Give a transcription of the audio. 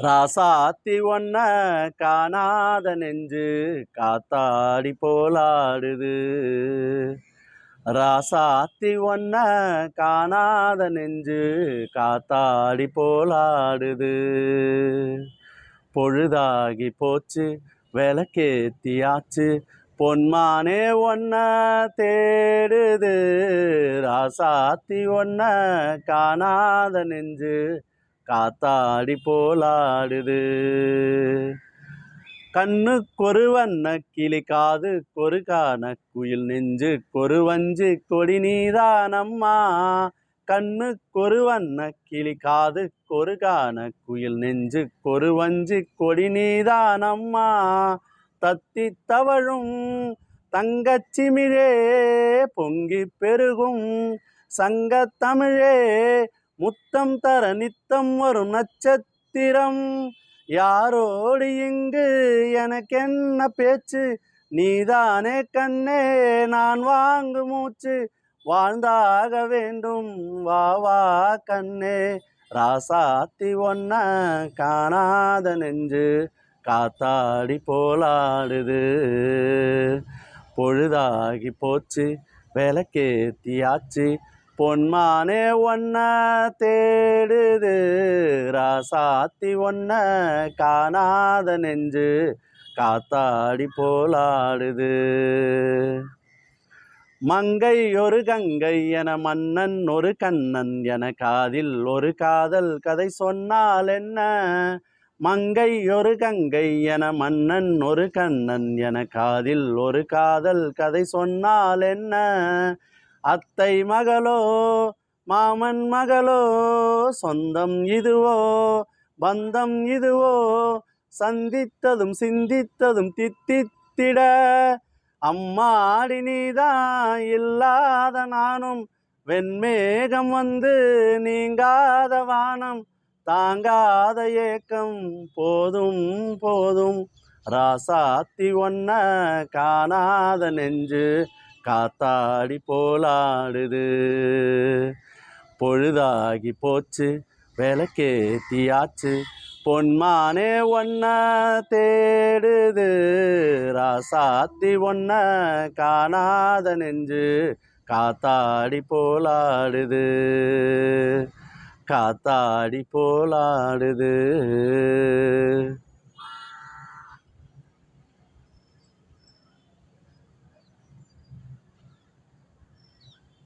ராசாத்தி ஒன்ன காணாத நெஞ்சு காத்தாடி போலாடுது. ராசாத்தி ஒன்ன காணாத நெஞ்சு காத்தாடி போலாடுது. பொழுதாகி போச்சு விளக்கேத்தியாச்சு பொன்மானே ஒன்ன தேடுது. ராசாத்தி ஒன்ன காணாத நெஞ்சு காத்தாடி போலாடுது. கண்ணுக்கொரு வண்ண கிளி காது கொருகான குயில் நெஞ்சு கொருவஞ்சி கொடி நீதானம்மா. கண்ணுக்கொரு வண்ண கிளி காது கொருகான குயில் நெஞ்சு கொருவஞ்சி கொடி நீதானம்மா. தத்தி தவழும் தங்கச்சிமிழே பொங்கி பெருகும் சங்கத்தமிழே முத்தம் தர நித்தம் வரும் நட்சத்திரம். யாரோடு இங்கு எனக்கென்ன பேச்சு, நீதானே கண்ணே நான் வாங்கு மூச்சு. வாழ்ந்தாக வேண்டும் வா வா கண்ணே. ராசாத்தி ஒன்ன காணாத நெஞ்சு காத்தாடி போலாடுது. பொழுதாகி போச்சு விளக்கேத்தியாச்சு பொன்மானே ஒன்ன தேடுது. ராசாத்தி ஒன்ன காணாத நெஞ்சு காத்தாடி போலாடுது. மங்கை ஒரு கங்கை என மன்னன் ஒரு கண்ணன் என காதில் ஒரு காதல் கதை சொன்னால் என்ன. மங்கை ஒரு கங்கை என மன்னன் ஒரு கண்ணன் என காதில் ஒரு காதல் கதை சொன்னால் என்ன. அத்தை மகளோ மாமன் மகளோ சொந்தம் இதுவோ பந்தம் இதுவோ. சந்தித்ததும் சிந்தித்ததும் தித்தித்திட அம்மாடி நீதான் இல்லாத நானும். வெண்மேகம் வந்து நீங்காத வானம் தாங்காத ஏக்கம் போதும் போதும். ராசாத்தி ஒன்ன காணாத நெஞ்சு காத்தாடி போலாடுது. பொழுதாகி போச்சு விளக்கேத்தியாச்சு பொன்மானே ஒன்ன தேடுது. ராசாத்தி ஒன்ன காணாத நெஞ்சு காத்தாடி போலாடுது. காத்தாடி போலாடுது.